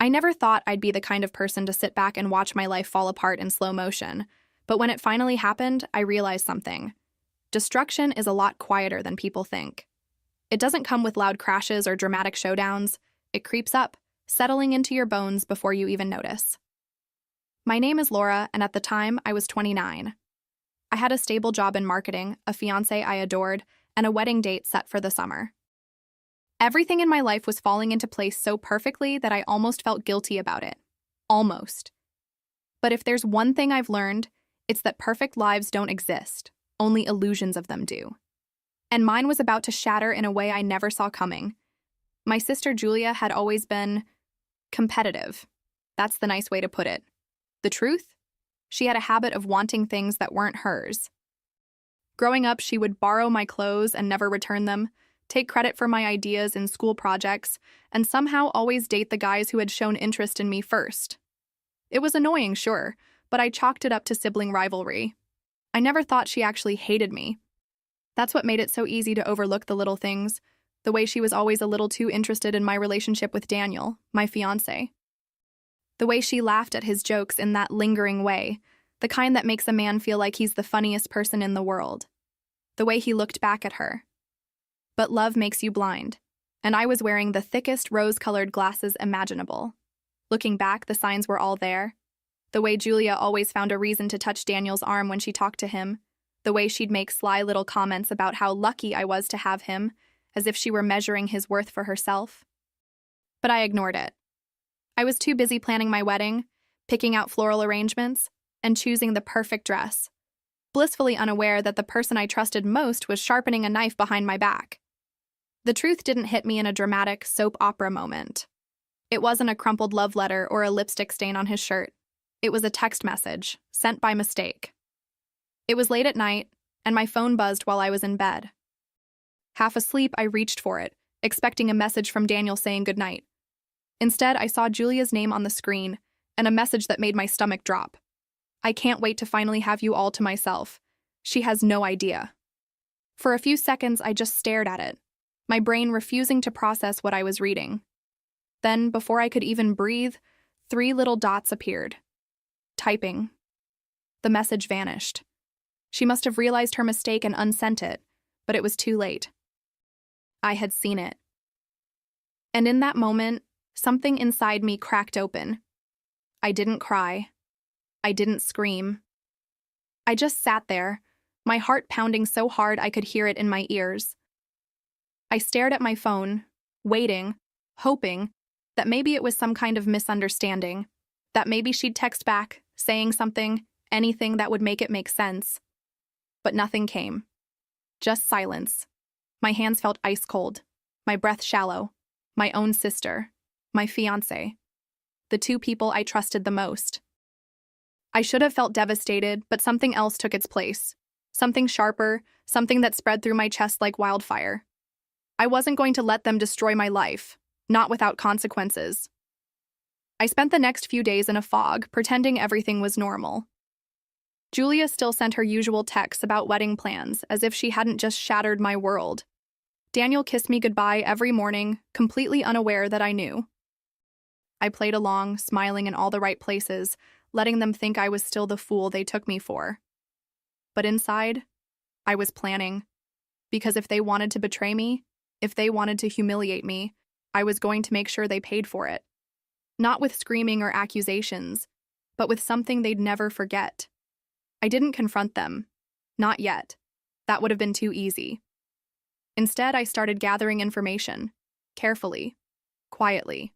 I never thought I'd be the kind of person to sit back and watch my life fall apart in slow motion, but when it finally happened, I realized something. Destruction is a lot quieter than people think. It doesn't come with loud crashes or dramatic showdowns. It creeps up, settling into your bones before you even notice. My name is Laura, and at the time, I was 29. I had a stable job in marketing, a fiancé I adored, and a wedding date set for the summer. Everything in my life was falling into place so perfectly that I almost felt guilty about it. Almost. But if there's one thing I've learned, it's that perfect lives don't exist. Only illusions of them do. And mine was about to shatter in a way I never saw coming. My sister Julia had always been competitive. That's the nice way to put it. The truth? She had a habit of wanting things that weren't hers. Growing up, she would borrow my clothes and never return them, take credit for my ideas in school projects, and somehow always date the guys who had shown interest in me first. It was annoying, sure, but I chalked it up to sibling rivalry. I never thought she actually hated me. That's what made it so easy to overlook the little things, the way she was always a little too interested in my relationship with Daniel, my fiancé. The way she laughed at his jokes in that lingering way, the kind that makes a man feel like he's the funniest person in the world. The way he looked back at her. But love makes you blind, and I was wearing the thickest rose-colored glasses imaginable. Looking back, the signs were all there. The way Julia always found a reason to touch Daniel's arm when she talked to him. The way she'd make sly little comments about how lucky I was to have him, as if she were measuring his worth for herself. But I ignored it. I was too busy planning my wedding, picking out floral arrangements, and choosing the perfect dress, blissfully unaware that the person I trusted most was sharpening a knife behind my back. The truth didn't hit me in a dramatic soap opera moment. It wasn't a crumpled love letter or a lipstick stain on his shirt. It was a text message, sent by mistake. It was late at night, and my phone buzzed while I was in bed. Half asleep, I reached for it, expecting a message from Daniel saying goodnight. Instead, I saw Julia's name on the screen, and a message that made my stomach drop. I can't wait to finally have you all to myself. She has no idea. For a few seconds, I just stared at it, my brain refusing to process what I was reading. Then, before I could even breathe, 3 little dots appeared. Typing. The message vanished. She must have realized her mistake and unsent it, but it was too late. I had seen it. And in that moment, something inside me cracked open. I didn't cry. I didn't scream. I just sat there, my heart pounding so hard I could hear it in my ears. I stared at my phone, waiting, hoping that maybe it was some kind of misunderstanding, that maybe she'd text back, saying something, anything that would make it make sense. But nothing came. Just silence. My hands felt ice cold, my breath shallow, my own sister, my fiancé, the 2 people I trusted the most. I should have felt devastated, but something else took its place. Something sharper, something that spread through my chest like wildfire. I wasn't going to let them destroy my life, not without consequences. I spent the next few days in a fog, pretending everything was normal. Julia still sent her usual texts about wedding plans, as if she hadn't just shattered my world. Daniel kissed me goodbye every morning, completely unaware that I knew. I played along, smiling in all the right places, letting them think I was still the fool they took me for. But inside, I was planning. Because if they wanted to betray me, if they wanted to humiliate me, I was going to make sure they paid for it. Not with screaming or accusations, but with something they'd never forget. I didn't confront them. Not yet. That would have been too easy. Instead, I started gathering information, carefully, quietly.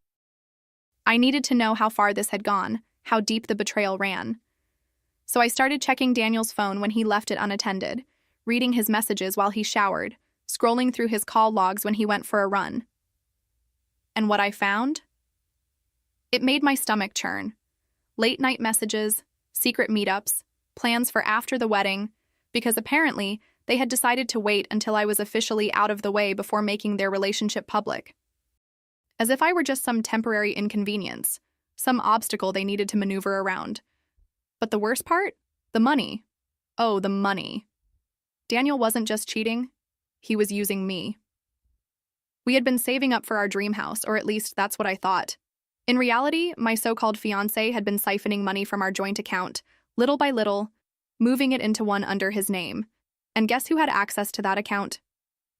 I needed to know how far this had gone, how deep the betrayal ran. So I started checking Daniel's phone when he left it unattended, reading his messages while he showered, scrolling through his call logs when he went for a run. And what I found? It made my stomach churn. Late-night messages, secret meetups, plans for after the wedding, because apparently they had decided to wait until I was officially out of the way before making their relationship public. As if I were just some temporary inconvenience, some obstacle they needed to maneuver around. But the worst part? The money. Oh, the money. Daniel wasn't just cheating, he was using me. We had been saving up for our dream house, or at least that's what I thought. In reality, my so-called fiancé had been siphoning money from our joint account, little by little, moving it into one under his name. And guess who had access to that account?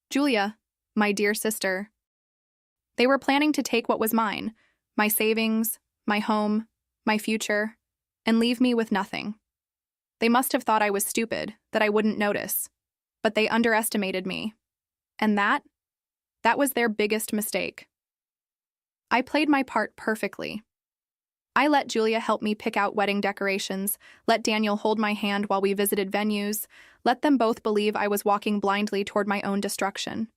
Julia, my dear sister. They were planning to take what was mine, my savings, my home, my future, and leave me with nothing. They must have thought I was stupid, that I wouldn't notice. But they underestimated me. And that was their biggest mistake. I played my part perfectly. I let Julia help me pick out wedding decorations, let Daniel hold my hand while we visited venues, let them both believe I was walking blindly toward my own destruction.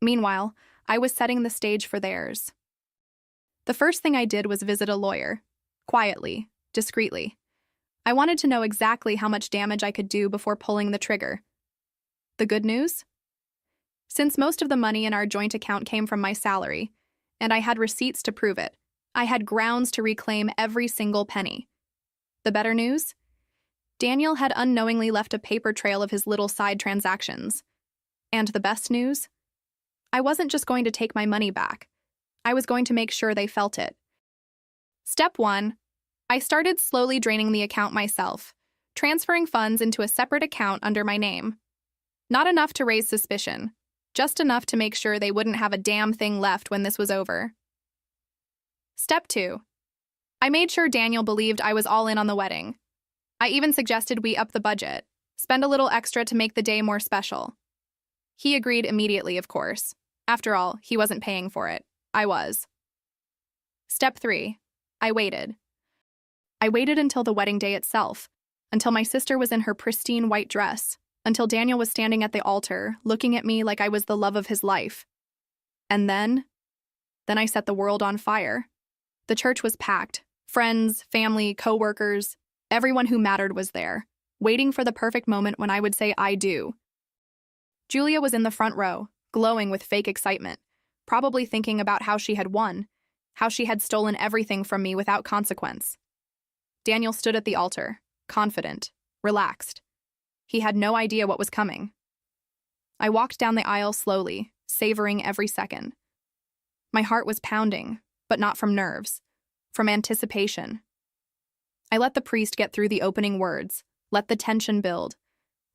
Meanwhile, I was setting the stage for theirs. The first thing I did was visit a lawyer, quietly, discreetly. I wanted to know exactly how much damage I could do before pulling the trigger. The good news? Since most of the money in our joint account came from my salary, and I had receipts to prove it, I had grounds to reclaim every single penny. The better news? Daniel had unknowingly left a paper trail of his little side transactions. And the best news? I wasn't just going to take my money back. I was going to make sure they felt it. Step 1. I started slowly draining the account myself, transferring funds into a separate account under my name. Not enough to raise suspicion, just enough to make sure they wouldn't have a damn thing left when this was over. Step 2. I made sure Daniel believed I was all in on the wedding. I even suggested we up the budget, spend a little extra to make the day more special. He agreed immediately, of course. After all, he wasn't paying for it. I was. Step 3. I waited. I waited until the wedding day itself, until my sister was in her pristine white dress, until Daniel was standing at the altar, looking at me like I was the love of his life. And then I set the world on fire. The church was packed. Friends, family, co-workers, everyone who mattered was there, waiting for the perfect moment when I would say I do. Julia was in the front row, glowing with fake excitement, probably thinking about how she had won, how she had stolen everything from me without consequence. Daniel stood at the altar, confident, relaxed. He had no idea what was coming. I walked down the aisle slowly, savoring every second. My heart was pounding, but not from nerves, from anticipation. I let the priest get through the opening words, let the tension build,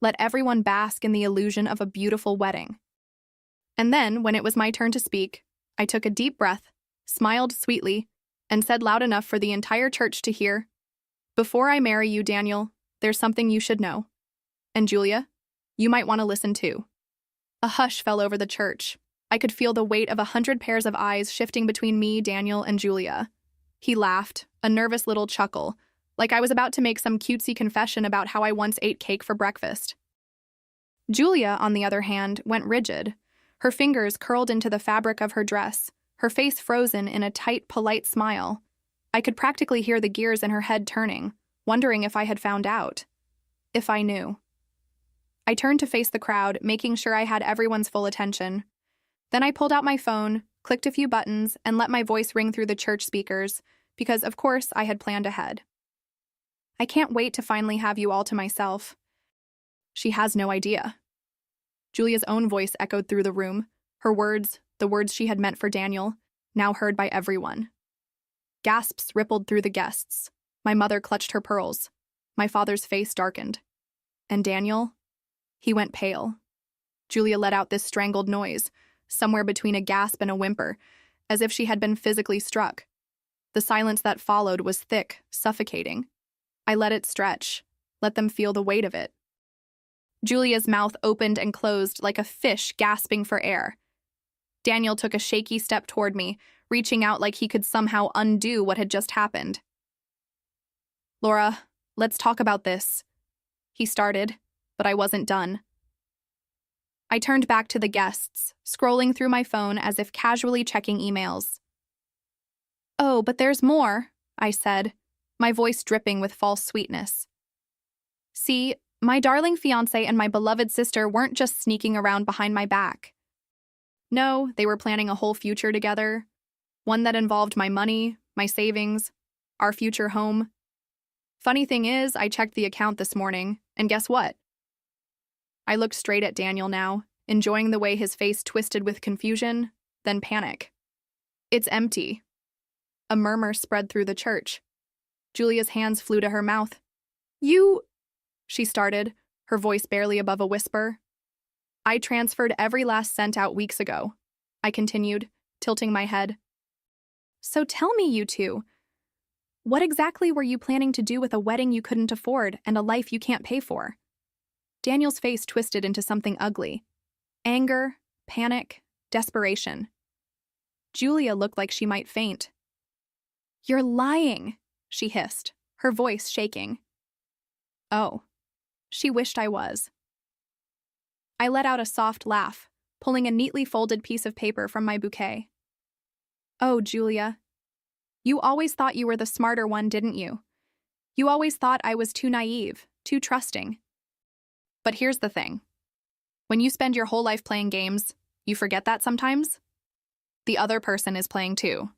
let everyone bask in the illusion of a beautiful wedding. And then, when it was my turn to speak, I took a deep breath, smiled sweetly, and said loud enough for the entire church to hear, "Before I marry you, Daniel, there's something you should know. And Julia, you might want to listen too." A hush fell over the church. I could feel the weight of 100 pairs of eyes shifting between me, Daniel, and Julia. He laughed, a nervous little chuckle, like I was about to make some cutesy confession about how I once ate cake for breakfast. Julia, on the other hand, went rigid. Her fingers curled into the fabric of her dress, her face frozen in a tight, polite smile. I could practically hear the gears in her head turning, wondering if I had found out. If I knew. I turned to face the crowd, making sure I had everyone's full attention. Then I pulled out my phone, clicked a few buttons, and let my voice ring through the church speakers, because, of course, I had planned ahead. "I can't wait to finally have you all to myself." She has no idea. Julia's own voice echoed through the room, her words, the words she had meant for Daniel, now heard by everyone. Gasps rippled through the guests. My mother clutched her pearls. My father's face darkened. And Daniel? He went pale. Julia let out this strangled noise, somewhere between a gasp and a whimper, as if she had been physically struck. The silence that followed was thick, suffocating. I let it stretch, let them feel the weight of it. Julia's mouth opened and closed like a fish gasping for air. Daniel took a shaky step toward me, reaching out like he could somehow undo what had just happened. "Laura, let's talk about this," he started, but I wasn't done. I turned back to the guests, scrolling through my phone as if casually checking emails. "Oh, but there's more," I said, my voice dripping with false sweetness. "See, my darling fiancé and my beloved sister weren't just sneaking around behind my back. No, they were planning a whole future together, one that involved my money, my savings, our future home. Funny thing is, I checked the account this morning, and guess what?" I looked straight at Daniel now, enjoying the way his face twisted with confusion, then panic. "It's empty. A murmur spread through the church. Julia's hands flew to her mouth. You, she started, her voice barely above a whisper. I transferred every last cent out weeks ago, I continued, tilting my head. So tell me, you two, what exactly were you planning to do with a wedding you couldn't afford and a life you can't pay for? Daniel's face twisted into something ugly. Anger, panic, desperation. Julia looked like she might faint. You're lying, she hissed, her voice shaking. Oh, she wished I was. I let out a soft laugh, pulling a neatly folded piece of paper from my bouquet. Oh, Julia. You always thought you were the smarter one, didn't you? You always thought I was too naive, too trusting. But here's the thing. When you spend your whole life playing games, you forget that sometimes? The other person is playing too.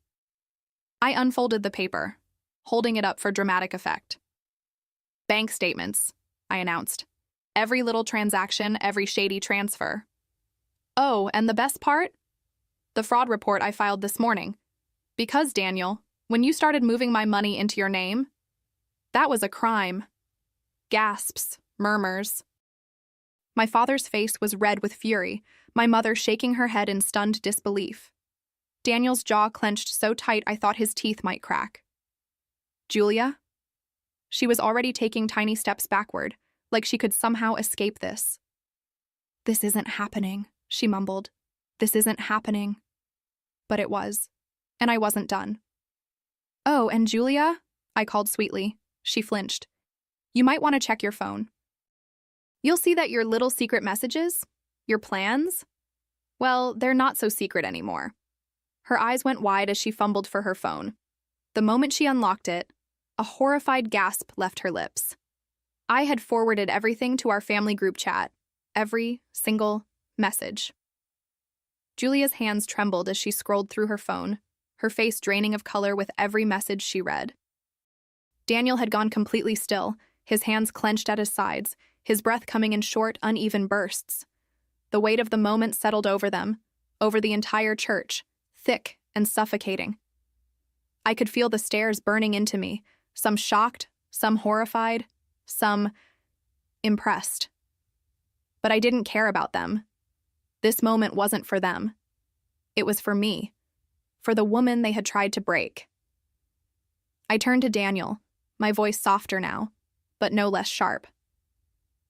I unfolded the paper, holding it up for dramatic effect. Bank statements, I announced. Every little transaction, every shady transfer. Oh, and the best part? The fraud report I filed this morning. Because, Daniel, when you started moving my money into your name, that was a crime. Gasps, murmurs. My father's face was red with fury, my mother shaking her head in stunned disbelief. Daniel's jaw clenched so tight I thought his teeth might crack. Julia? She was already taking tiny steps backward, like she could somehow escape this. This isn't happening, she mumbled. This isn't happening. But it was, and I wasn't done. Oh, and Julia? I called sweetly. She flinched. You might want to check your phone. You'll see that your little secret messages, your plans, well, they're not so secret anymore. Her eyes went wide as she fumbled for her phone. The moment she unlocked it, a horrified gasp left her lips. I had forwarded everything to our family group chat, every single message. Julia's hands trembled as she scrolled through her phone, her face draining of color with every message she read. Daniel had gone completely still, his hands clenched at his sides, his breath coming in short, uneven bursts. The weight of the moment settled over them, over the entire church, thick and suffocating. I could feel the stares burning into me, some shocked, some horrified, some impressed. But I didn't care about them. This moment wasn't for them. It was for me, for the woman they had tried to break. I turned to Daniel, my voice softer now, but no less sharp.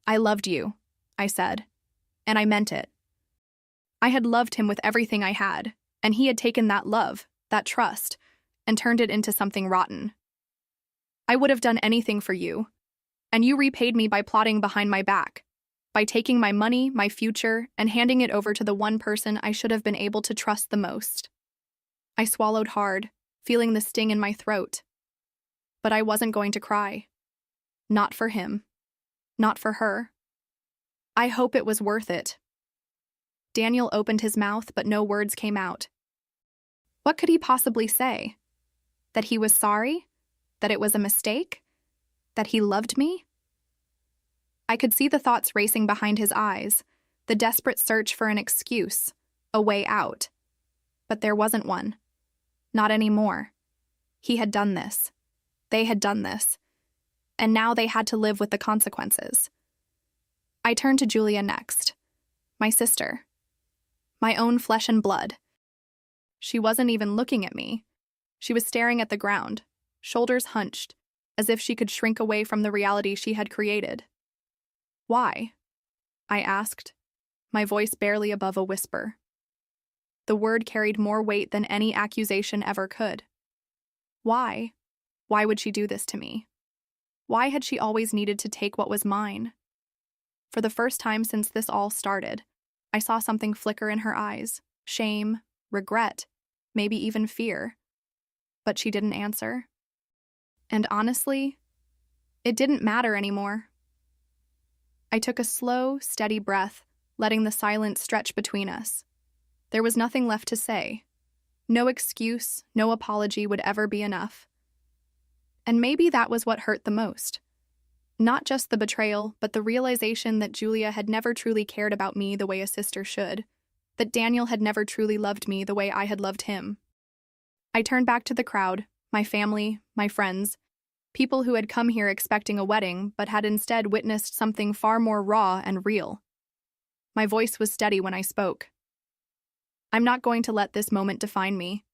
I loved you, I said, and I meant it. I had loved him with everything I had, and he had taken that love, that trust, and turned it into something rotten. I would have done anything for you, and you repaid me by plotting behind my back, by taking my money, my future, and handing it over to the one person I should have been able to trust the most. I swallowed hard, feeling the sting in my throat. But I wasn't going to cry. Not for him. Not for her. I hope it was worth it. Daniel opened his mouth, but no words came out. What could he possibly say? That he was sorry? That it was a mistake? That he loved me? I could see the thoughts racing behind his eyes, the desperate search for an excuse, a way out. But there wasn't one. Not anymore. He had done this. They had done this. And now they had to live with the consequences. I turned to Julia next. My sister. My own flesh and blood. She wasn't even looking at me. She was staring at the ground, shoulders hunched, as if she could shrink away from the reality she had created. Why? I asked, my voice barely above a whisper. The word carried more weight than any accusation ever could. Why? Why would she do this to me? Why had she always needed to take what was mine? For the first time since this all started, I saw something flicker in her eyes, shame, regret, maybe even fear. But she didn't answer. And honestly, it didn't matter anymore. I took a slow, steady breath, letting the silence stretch between us. There was nothing left to say. No excuse, no apology would ever be enough. And maybe that was what hurt the most. Not just the betrayal, but the realization that Julia had never truly cared about me the way a sister should, that Daniel had never truly loved me the way I had loved him. I turned back to the crowd, my family, my friends, people who had come here expecting a wedding but had instead witnessed something far more raw and real. My voice was steady when I spoke. I'm not going to let this moment define me.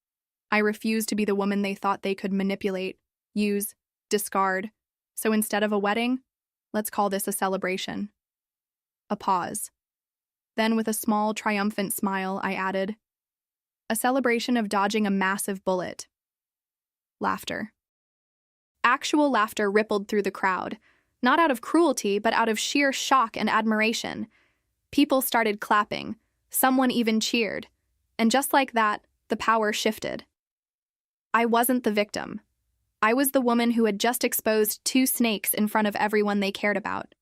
I refuse to be the woman they thought they could manipulate, use, discard. So instead of a wedding, let's call this a celebration. A pause. Then, with a small, triumphant smile, I added, a celebration of dodging a massive bullet. Laughter. Actual laughter rippled through the crowd, not out of cruelty, but out of sheer shock and admiration. People started clapping, someone even cheered, and just like that, the power shifted. I wasn't the victim. I was the woman who had just exposed 2 snakes in front of everyone they cared about.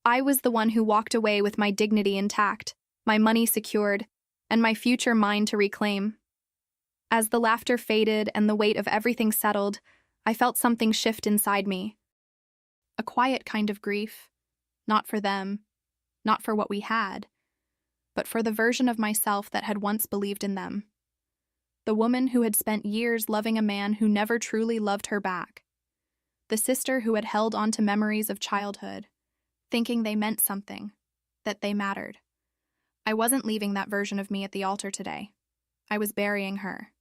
I was the one who walked away with my dignity intact, my money secured, and my future mine to reclaim. As the laughter faded and the weight of everything settled, I felt something shift inside me. A quiet kind of grief, not for them, not for what we had, but for the version of myself that had once believed in them. The woman who had spent years loving a man who never truly loved her back. The sister who had held on to memories of childhood, thinking they meant something, that they mattered. I wasn't leaving that version of me at the altar today. I was burying her.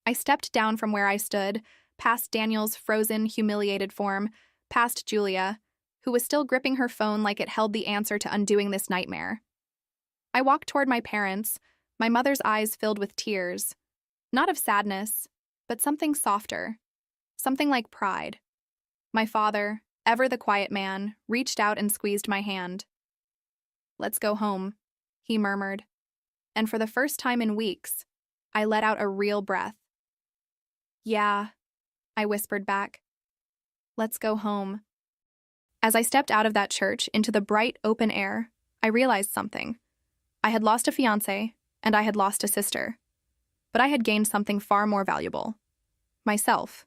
I stepped down from where I stood, past Daniel's frozen, humiliated form, past Julia, who was still gripping her phone like it held the answer to undoing this nightmare. I walked toward my parents, my mother's eyes filled with tears. Not of sadness, but something softer, something like pride. My father, ever the quiet man, reached out and squeezed my hand. "Let's go home," he murmured, and for the first time in weeks, I let out a real breath. "Yeah," I whispered back. "Let's go home." As I stepped out of that church into the bright, open air, I realized something. I had lost a fiancé, and I had lost a sister. But I had gained something far more valuable. Myself.